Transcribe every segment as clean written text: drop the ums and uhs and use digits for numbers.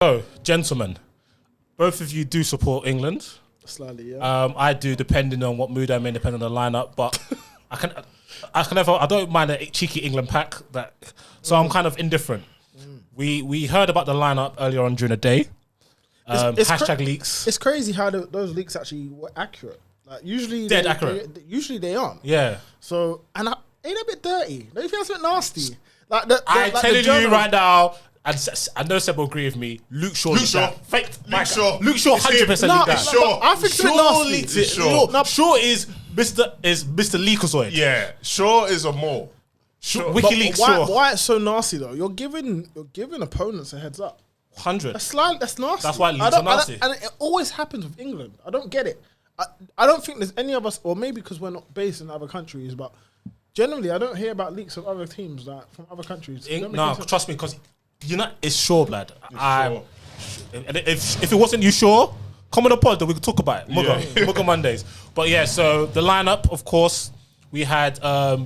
So, gentlemen, both of you do support England. Slightly, yeah. I do, depending on what mood I'm in, depending on the lineup. But I don't mind a cheeky England pack. So I'm kind of indifferent. We heard about the lineup earlier on during the day. Hashtag leaks. It's crazy how those leaks actually were accurate. Like usually, Dead accurate. Usually they aren't. Yeah. So ain't a bit dirty. Don't you think that's a bit nasty? I'm telling you right now. And I know Seb will agree with me. Luke Shaw. Luke Shaw 100% leaked that. Shaw. I think it's a bit nasty. Shaw is Mr. Leakazoid. Yeah, Shaw is a mole. WikiLeaks Shaw. Why it's so nasty though? You're giving opponents a heads up. 100. That's nasty. That's why leaks are nasty. And it always happens with England. I don't get it. I don't think there's any of us, or maybe because we're not based in other countries, but generally I don't hear about leaks of other teams from other countries. No, trust me, because it's Shaw, blood. If it wasn't you, Shaw, come on the pod, then we could talk about it. Mugger Mondays. But yeah, so the lineup, of course, we had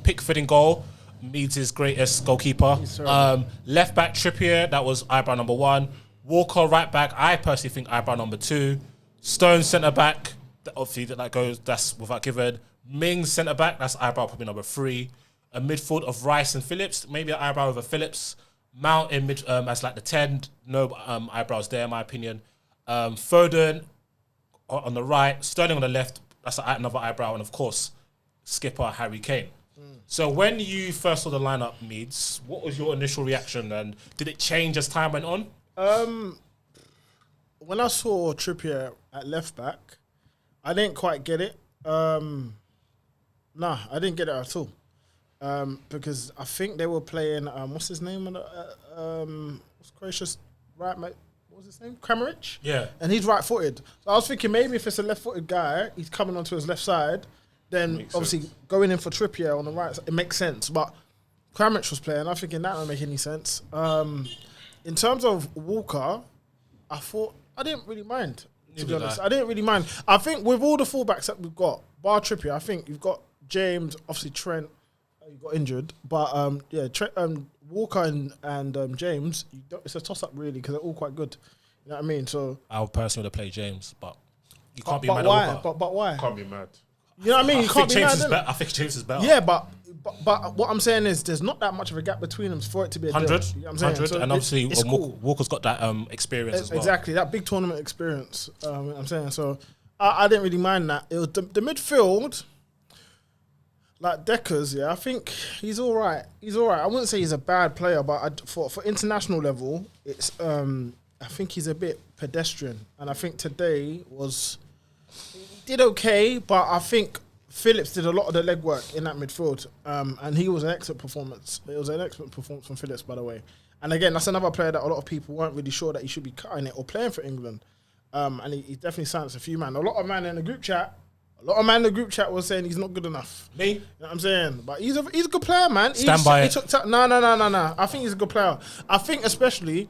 Pickford in goal. Meeds his greatest goalkeeper. Left back Trippier, that was eyebrow number 1. Walker right back, I personally think eyebrow number 2. Stone centre back, obviously that's without given. Mings centre back, that's eyebrow probably number 3. A midfield of Rice and Phillips, maybe an eyebrow over Phillips. Mount in mid as like the 10, no eyebrows there in my opinion. Foden on the right, Sterling on the left, that's another eyebrow, and of course skipper Harry Kane. So when you first saw the lineup, Meeds, what was your initial reaction, and did it change as time went on? When I saw Trippier at left back, I didn't quite get it. I didn't get it at all. Because I think they were playing, what's his name? What's Croatia's right mate? What was his name? Kramaric? Yeah. And he's right-footed. So I was thinking maybe if it's a left-footed guy, he's coming onto his left side, then obviously going in for Trippier on the right side, it makes sense. But Kramaric was playing, I'm thinking that don't make any sense. In terms of Walker, I didn't really mind, to be honest. I didn't really mind. I think with all the fullbacks that we've got, bar Trippier, I think you've got James, obviously Trent, you got injured, but Walker and James, it's a toss-up really because they're all quite good. You know what I mean? So I would personally would play James, but you can't be mad why? at Walker. But why? Can't be mad. You know what I mean? You can't be mad. I think James is better. Yeah, but what I'm saying is there's not that much of a gap between them for it to be a 100, deal. You know what I'm saying? 100, So and obviously it's cool. Walker's got that experience as well. Exactly, that big tournament experience. You know what I'm saying? So I didn't really mind that. It was the midfield. Like Deckers, yeah, I think he's all right. He's all right. I wouldn't say he's a bad player, but for international level, it's I think he's a bit pedestrian. And I think today he did okay, but I think Phillips did a lot of the legwork in that midfield, and he was an excellent performance. It was an excellent performance from Phillips, by the way. And again, that's another player that a lot of people weren't really sure that he should be cutting it or playing for England. And he definitely silenced a few man. A lot of man in the group chat was saying he's not good enough. Me? You know what I'm saying? But he's a good player, man. Stand by it. No. I think he's a good player. I think especially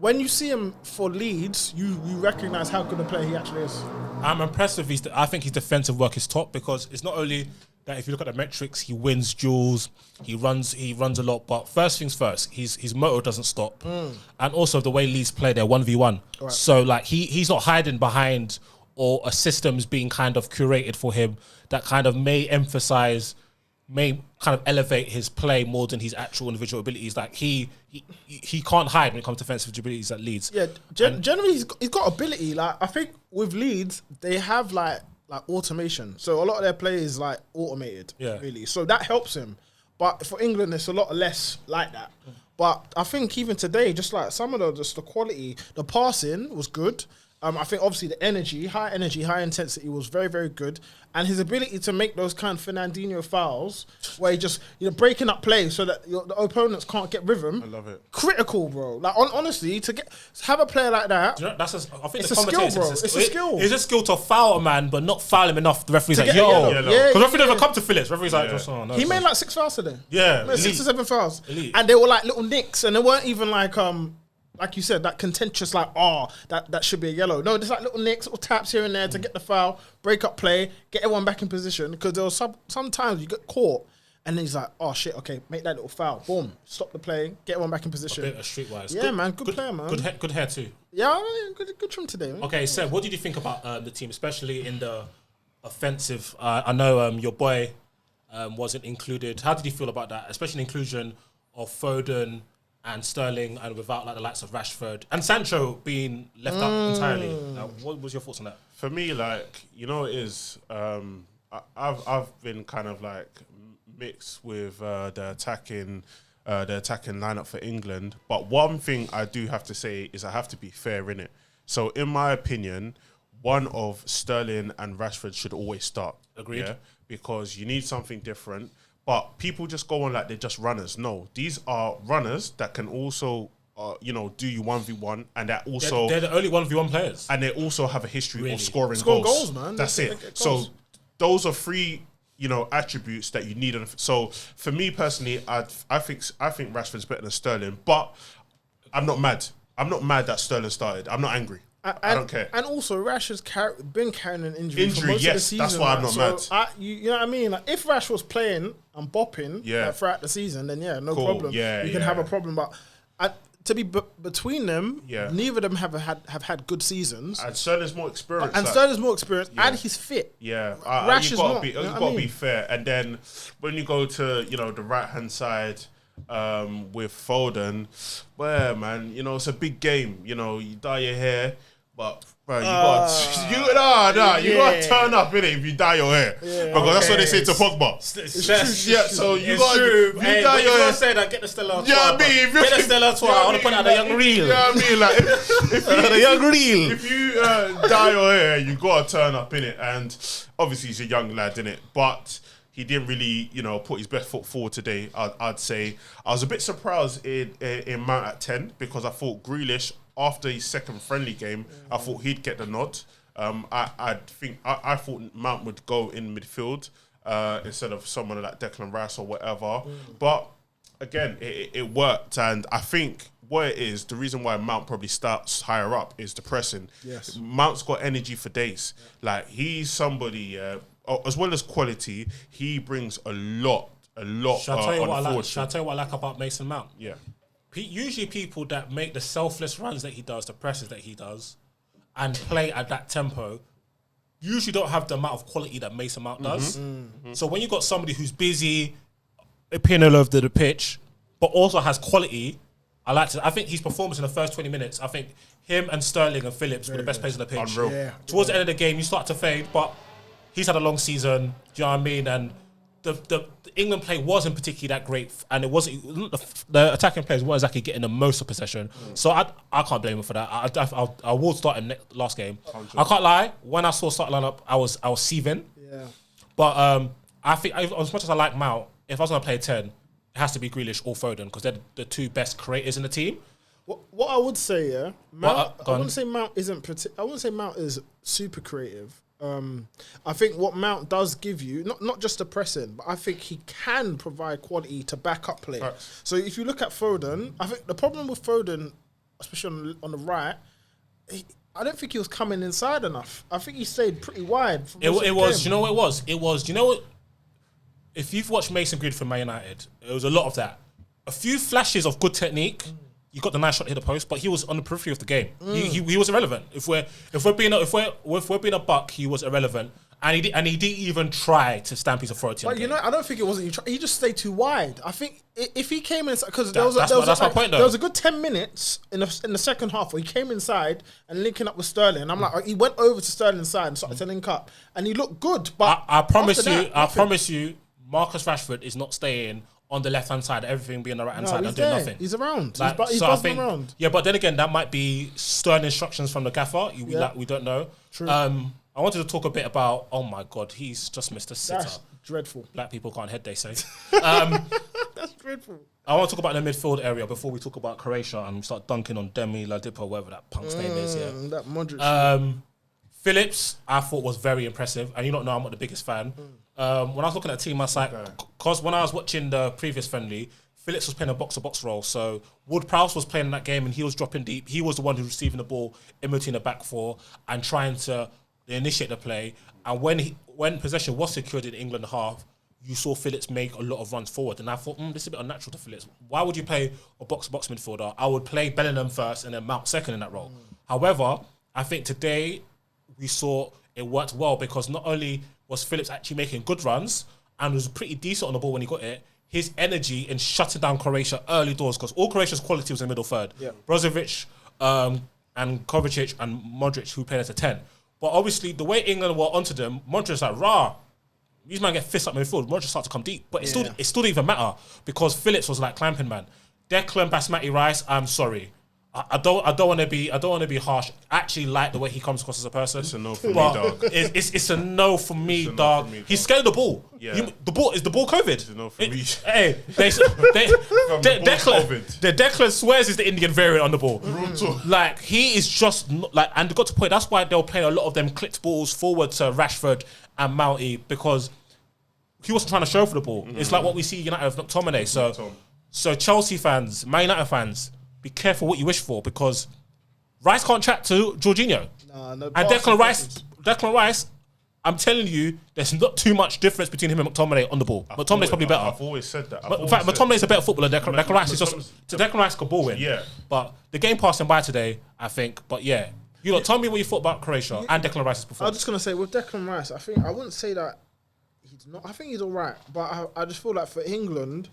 when you see him for Leeds, you recognise how good a player he actually is. I'm impressed with I think his defensive work is top because it's not only that if you look at the metrics, he wins duels, he runs a lot, but first things first, his motor doesn't stop. And also the way Leeds play, they're 1v1. Right. So like he's not hiding behind or a system's being kind of curated for him that kind of may kind of elevate his play more than his actual individual abilities. Like he can't hide when it comes to defensive abilities at Leeds. Yeah, generally he's got ability. Like I think with Leeds they have like automation, so a lot of their play is like automated. Yeah, really. So that helps him. But for England, it's a lot less like that. But I think even today, just like some of the quality, the passing was good. I think obviously the energy, high intensity was very, very good. And his ability to make those kind of Fernandinho fouls where he just, breaking up plays so that the opponents can't get rhythm. I love it. Critical, bro. Like, honestly, to have a player like that, I think it's a skill, bro. It's a skill. It's a skill to foul a man, but not foul him enough. The referee's like, yo. Because referee never come to Phillips. Referee's like, he made like 6 fouls today. Yeah. He made 6 or 7 fouls. Elite. And they were like little nicks, and they weren't even like you said, that contentious, that should be a yellow. No, there's like little nicks, little taps here and there to get the foul, break up play, get everyone back in position. Because there was sometimes you get caught And then he's like, oh shit, okay, make that little foul. Boom, stop the play, get one back in position. A bit of streetwise. Yeah, man, good player, man. Good hair too. Yeah, good trim today, man. Okay, Seb, what did you think about the team, especially in the offensive? I know your boy wasn't included. How did you feel about that, especially the inclusion of Foden and Sterling, and without like the likes of Rashford and Sancho being left out entirely? What was your thoughts on that? For me, like, you know, it is. I've been kind of like mixed with the attacking lineup for England. But one thing I do have to say is I have to be fair in it. So in my opinion, one of Sterling and Rashford should always start. Agreed. Yeah? Because you need something different. But people just go on like they're just runners. No, these are runners that can also, do you 1v1, and that also they're the only 1v1 players, and they also have a history of scoring Score goals. man. That's it. So those are three, attributes that you need. So for me personally, I think Rashford's better than Sterling, but I'm not mad. I'm not mad that Sterling started. I'm not angry. I don't care. And also, Rash has been carrying an injury for most of the season. That's why I'm not mad. You know what I mean? Like, if Rash was playing and bopping throughout the season, then no problem. You can have a problem. But to be between them, neither of them have had good seasons. And Sterling's more experienced. And he's fit. Yeah, Rash is not. You've got to be fair. And then when you go to the right hand side. With Foden, man, it's a big game. You dye your hair, but bro, you gotta turn up in it if you dye your hair, because that's what they say to Pogba. So you gotta dye your hair. Say that, get the Stella. Yeah, get the Stella. I want to put out the young reel. You know what I mean? Like the young reel. If you dye your hair, you gotta turn up in it, and obviously he's a young lad in it, but. He didn't really, put his best foot forward today, I'd say. I was a bit surprised in Mount at 10 because I thought Grealish, after his second friendly game, I thought he'd get the nod. I thought Mount would go in midfield instead of someone like Declan Rice or whatever. But, again, it worked. And I think what it is, the reason why Mount probably starts higher up is the pressing. Yes. Mount's got energy for days. Like, he's somebody... as well as quality, he brings a lot. Shall I tell you what I like about Mason Mount? Yeah. Usually people that make the selfless runs that he does, the presses that he does, and play at that tempo, usually don't have the amount of quality that Mason Mount does. So when you got somebody who's busy, appearing all over the pitch, but also has quality, I think his performance in the first 20 minutes, I think him and Sterling and Phillips were the best players on the pitch. Unreal. Yeah. Towards the end of the game, you start to fade, but he's had a long season, do you know what I mean? And the England play wasn't particularly that great, and it wasn't the attacking players weren't exactly getting the most of possession. So I can't blame him for that. I will start in last game. 100. I can't lie. When I saw start lineup, I was seething. Yeah. But I think as much as I like Mount, if I was going to play 10, it has to be Grealish or Foden because they're the two best creators in the team. What I would say, Mount. I wouldn't say Mount isn't. I wouldn't say Mount is super creative. I think what Mount does give you, not just the pressing, but I think he can provide quality to back up play. Right. So if you look at Foden, I think the problem with Foden, especially on the right, I don't think he was coming inside enough. I think he stayed pretty wide. It was, you know what it was? It was, you know what? If you've watched Mason Greenwood for Man United, it was a lot of that. A few flashes of good technique. You got the nice shot to hit the post, but he was on the periphery of the game. He was irrelevant. If we're being a buck, he was irrelevant, and he didn't even try to stamp his authority. But I don't think it wasn't. He just stayed too wide. I think if he came in, because that's my point. Though there was a good 10 minutes in the second half where he came inside and linking up with Sterling. And I'm like, he went over to Sterling's side and started to link up, and he looked good. But I promise you, Marcus Rashford is not staying on the left-hand side, everything being on the right-hand side and doing nothing. He's around. Like, he's buzzing around. Yeah, but then again, that might be stern instructions from the gaffer. We don't know. True. I wanted to talk a bit about, oh my God, he's just missed a sitter. That's dreadful. Black people can't head, they say. That's dreadful. I want to talk about the midfield area before we talk about Croatia and we start dunking on Demi, Ladipo, whatever that punk's name is. Yeah. That Modric. Phillips, I thought was very impressive. And you don't know I'm not the biggest fan. When I was looking at the team, I was like, because when I was watching the previous friendly, Phillips was playing a box-to-box role. So Wood-Prowse was playing in that game and he was dropping deep. He was the one who was receiving the ball in between the back four and trying to initiate the play. And when possession was secured in England half, you saw Phillips make a lot of runs forward. And I thought, this is a bit unnatural to Phillips. Why would you play a box-to-box midfielder? I would play Bellingham first and then Mount second in that role. However, I think today we saw it worked well because not only was Phillips actually making good runs and was pretty decent on the ball when he got it, his energy in shutting down Croatia early doors, because all Croatia's quality was in the middle third. Yeah. Brozovic and Kovacic and Modric, who played as a 10. But obviously, the way England were onto them, Modric's like, rah, these men get fist up midfield. Modric started to come deep. But it still didn't even matter because Phillips was like clamping, man. Declan Basmati Rice, I'm sorry. I don't want to be harsh. I actually like the way he comes across as a person. It's a no for me, dog. It's a no for me, dog. He's scared of the ball. Yeah. The ball is the ball COVID. It's a no for me. Hey, Declan swears he's the Indian variant on the ball. Like he is just like, and got to point. That's why they were playing a lot of them clipped balls forward to Rashford and Mounty because he wasn't trying to show for the ball. It's like what we see United with McTominay. So Chelsea fans, Man United fans, be careful what you wish for because Rice can't chat to Jorginho. And Declan Rice, I'm telling you, there's not too much difference between him and McTominay on the ball. McTominay's probably better. I've always said that. In fact, McTominay's a better footballer than Declan Rice. Is just Declan Rice could ball win. Yeah. But the game passed him by today, I think. But yeah, tell me what you thought about Croatia and Declan Rice's performance. I was just gonna say with Declan Rice, I wouldn't say that he's not. I think he's all right, but I just feel like for England,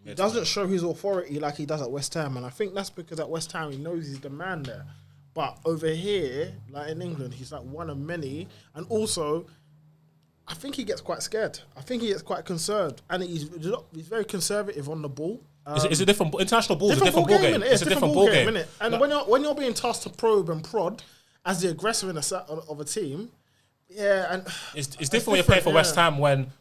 he doesn't show his authority like he does at West Ham, and I think that's because at West Ham he knows he's the man there. But over here, like in England, he's like one of many, and also, I think he gets quite scared. I think he gets quite concerned, and he's very conservative on the ball. It's a different international ball. It's a different ball game. It's a different ball game, innit? And when you're being tasked to probe and prod as the aggressor of a team, and it's different when you play for West Ham when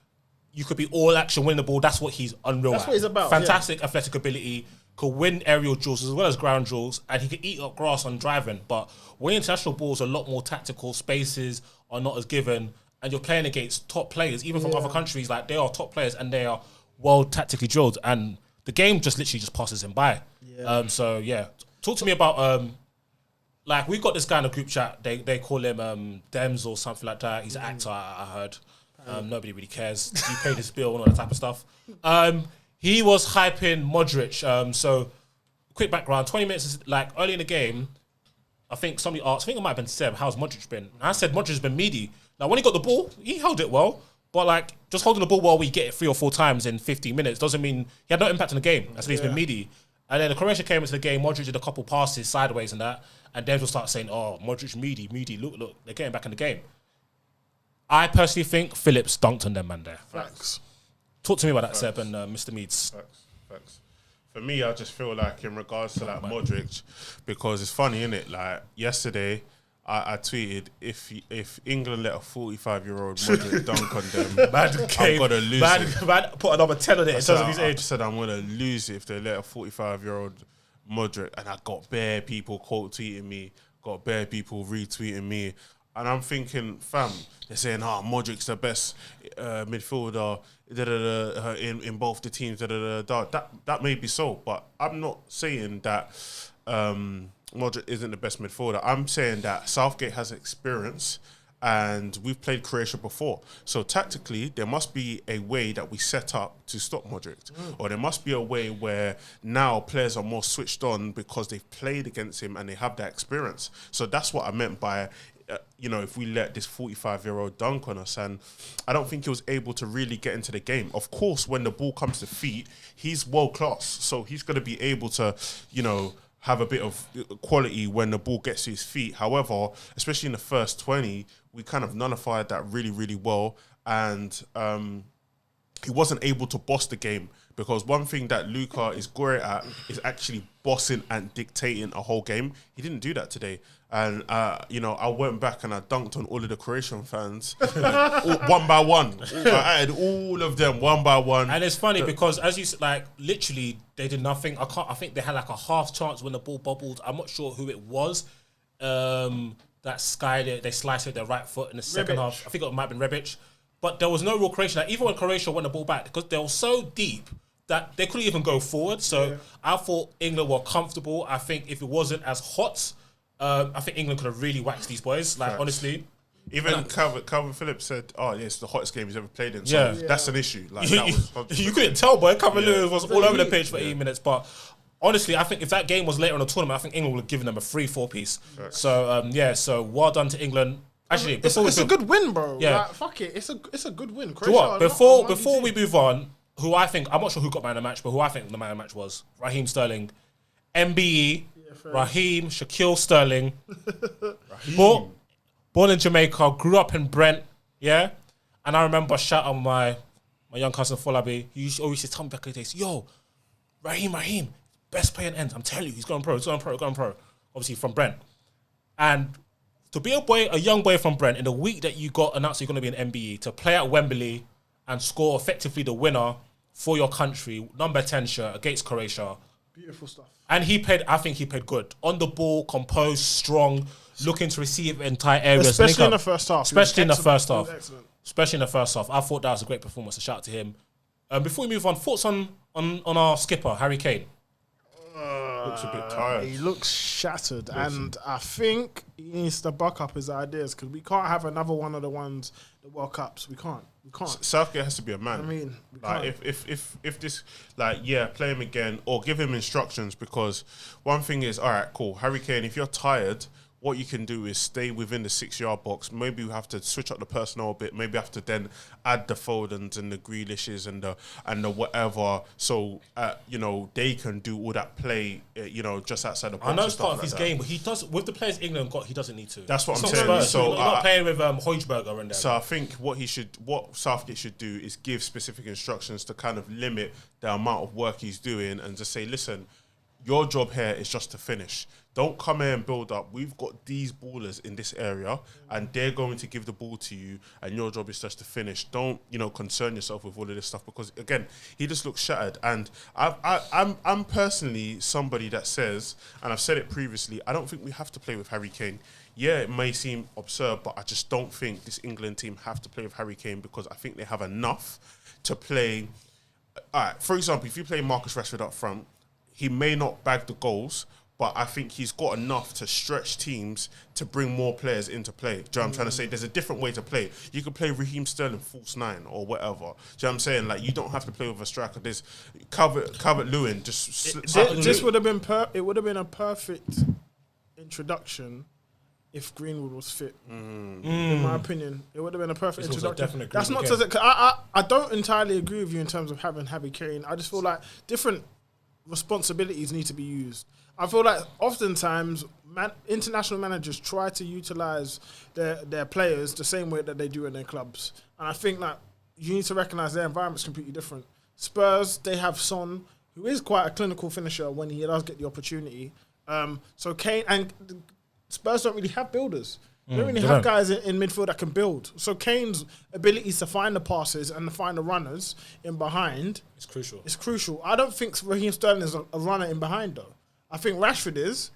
you could be all action, win the ball. That's what he's unreal. That's what he's about. Fantastic athletic ability, could win aerial duels as well as ground duels, and he could eat up grass on driving. But when international balls are a lot more tactical, spaces are not as given, and you're playing against top players, even from other countries, like they are top players and they are well tactically drilled, and the game just literally just passes him by. Talk to me about like we've got this guy in the group chat. They call him Dems or something like that. He's an actor, I heard. Nobody really cares. He paid his bill and all that type of stuff. He was hyping Modric. So, quick background: 20 minutes, like early in the game. I think somebody asked. I think it might have been Seb. How's Modric been? And I said Modric's been meaty. Now, when he got the ball, he held it well. But like just holding the ball well, we get it 3 or 4 times in 15 minutes doesn't mean he had no impact on the game. I said he's been meaty. And then the Croatia came into the game. Modric did a couple passes sideways and that, and then we'll start saying, "Oh, Modric meaty. Look, they're getting back in the game." I personally think Phillips dunked on them, man, there. Facts. Talk to me about that, Seb and Mr. Meeds. Facts. For me, I just feel like in regards to like Modric, because it's funny, innit? Like yesterday, I tweeted if England let a 45-year-old Modric dunk on them, I'm gonna lose it. Man put another 10 on it in terms of his age. I said I'm gonna lose it if they let a 45-year-old Modric, and I got bare people quote tweeting me, got bare people retweeting me. And I'm thinking, fam, they're saying, Modric's the best midfielder in both the teams. That may be so, but I'm not saying that Modric isn't the best midfielder. I'm saying that Southgate has experience and we've played Croatia before. So tactically, there must be a way that we set up to stop Modric. Or there must be a way where now players are more switched on because they've played against him and they have that experience. So that's what I meant by... if we let this 45-year-old dunk on us, and I don't think he was able to really get into the game. Of course, when the ball comes to feet, he's world class, so he's going to be able to, have a bit of quality when the ball gets to his feet. However, especially in the first 20, we kind of nullified that really, really well, and he wasn't able to boss the game. Because one thing that Luka is great at is actually bossing and dictating a whole game. He didn't do that today. And, I went back and I dunked on all of the Croatian fans, one by one. I added all of them one by one. And it's funny because, as you said, like, literally, they did nothing. I think they had like a half chance when the ball bubbled. I'm not sure who it was. That Sky, they sliced it with their right foot in the second half. I think it might have been Rebic. But there was no real Croatia. Like, even when Croatia won the ball back, because they were so deep that they couldn't even go forward. So I thought England were comfortable. I think if it wasn't as hot, I think England could have really waxed these boys. Like, honestly. Even Kalvin Phillips said, "Oh, yeah, it's the hottest game he's ever played in." So that's an issue. Like that was you couldn't tell, boy. Kalvin Phillips was all over the pitch for 8 minutes. But honestly, I think if that game was later in the tournament, I think England would have given them a 3-4 piece. Right. So so well done to England. Actually, it's a good win, bro. Yeah, like, fuck it, it's a good win. Croatia, before we move on, who I think, I'm not sure who got man of the match, but who I think the man of the match was Raheem Sterling, MBE, Raheem Shaquille Sterling, born in Jamaica, grew up in Brent, and I remember shout out my young cousin Phllips. He always used to tell me back in the days, yo, Raheem, best player in ends. I'm telling you, he's going pro. Obviously from Brent, and to be a young boy from Brent in the week that you got announced you're going to be an MBE, to play at Wembley and score effectively the winner for your country, number 10 shirt against Croatia. Beautiful stuff. And I think he played good. On the ball, composed, strong, looking to receive entire areas. Especially in the first half. Especially in the first half. I thought that was a great performance. A shout out to him. Before we move on, thoughts on our skipper, Harry Kane? Looks a bit tired. He looks shattered, and I think he needs to buck up his ideas because we can't have another one of the World Cups. We can't. Southgate has to be a man. I mean, like if this, like, play him again or give him instructions, because one thing is, all right, cool, Harry Kane, if you're tired, what you can do is stay within the 6-yard box. Maybe we have to switch up the personnel a bit. Maybe have to then add the Fodens and the Grealishes and the whatever, so they can do all that play, just outside the box. I know it's part of his game, but he does with the players England got. He doesn't need to. That's what I'm saying. So he's not playing with Højbjerg and that. So I think what Southgate should do is give specific instructions to kind of limit the amount of work he's doing and just say, listen, your job here is just to finish. Don't come here and build up. We've got these ballers in this area and they're going to give the ball to you and your job is just to finish. Don't, concern yourself with all of this stuff, because, again, he just looks shattered. And I'm personally somebody that says, and I've said it previously, I don't think we have to play with Harry Kane. Yeah, it may seem absurd, but I just don't think this England team have to play with Harry Kane, because I think they have enough to play. All right, for example, if you play Marcus Rashford up front, he may not bag the goals, but I think he's got enough to stretch teams to bring more players into play. Do you know what I'm trying to say? There's a different way to play. You could play Raheem Sterling false 9 or whatever. Do you know what I'm saying? Like, you don't have to play with a striker. There's Calvert-Lewin. This would have been it would have been a perfect introduction if Greenwood was fit. In my opinion, it would have been a perfect introduction. That's not to say, I don't entirely agree with you in terms of having Harry Kane. I just feel like different responsibilities need to be used. I feel like oftentimes international managers try to utilise their players the same way that they do in their clubs. And I think that you need to recognise their environment's completely different. Spurs, they have Son, who is quite a clinical finisher when he does get the opportunity. So Kane, and Spurs don't really have builders. They don't really have guys in midfield that can build. So Kane's abilities to find the passes and to find the runners in behind it's crucial. It's crucial. I don't think Raheem Sterling is a runner in behind, though. I think Rashford is.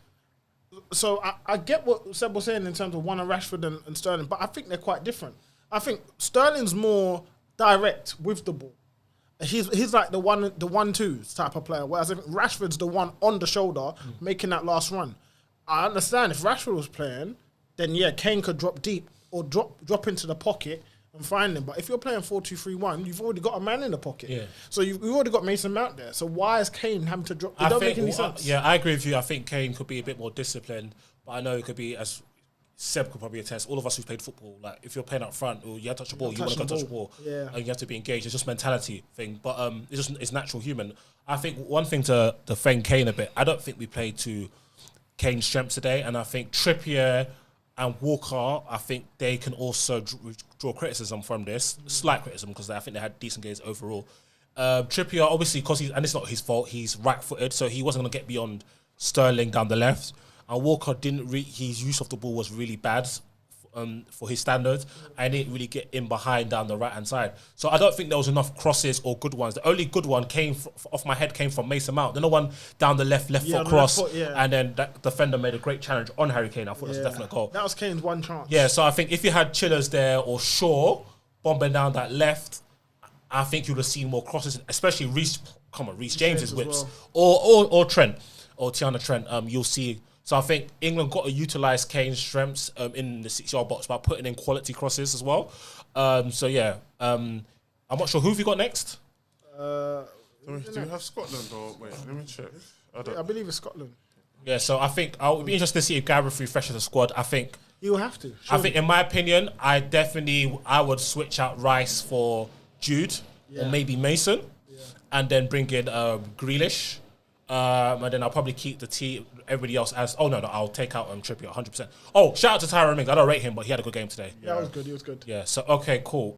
So I get what Seb was saying in terms of one of Rashford and Sterling, but I think they're quite different. I think Sterling's more direct with the ball. He's like the 1-2 type of player, whereas I think Rashford's the one on the shoulder making that last run. I understand if Rashford was playing, then Kane could drop deep or drop into the pocket and find him. But if you're playing 4-2-3-1, you've already got a man in the pocket. Yeah. So you've already got Mason Mount there. So why is Kane having to drop? It don't make any sense. I agree with you. I think Kane could be a bit more disciplined, but I know it could be, as Seb could probably attest, all of us who've played football, like if you're playing up front or you have to touch the ball, you want to go touch the ball, and you have to be engaged. It's just a mentality thing, but it's natural human. I think one thing to defend Kane a bit, I don't think we played to Kane's strengths today, and I think Trippier and Walker, I think they can also draw criticism from this, slight criticism, because I think they had decent games overall. Trippier, obviously, and it's not his fault, he's right-footed, so he wasn't going to get beyond Sterling down the left. And Walker his use of the ball was really bad for his standards, and didn't really get in behind down the right-hand side. So I don't think there was enough crosses or good ones. The only good one off my head came from Mason Mount. The other one down the left foot cross, and then that defender made a great challenge on Harry Kane. I thought it was a definite goal. That was Kane's one chance. Yeah, so I think if you had Chillers there or Shaw bombing down that left, I think you would have seen more crosses, especially Reece James's whips, well. or Trent, or Tiana Trent. You'll see So I think England got to utilise Kane's strengths in the 6-yard box by putting in quality crosses as well. I'm not sure who have you got next. Do we have Scotland or wait? Let me check. I believe it's Scotland. Yeah, so I think I'll be interested to see if Gareth refreshes the squad. I think he will have to. Surely. I think, in my opinion, I would switch out Rice for Jude or maybe Mason, and then bring in Grealish. And then I'll probably keep the team, everybody else as. Oh no, I'll take out Trippier 100%. Oh, shout out to Tyrone Mings. I don't rate him, but he had a good game today. Yeah, that was good. He was good. Yeah. So okay, cool.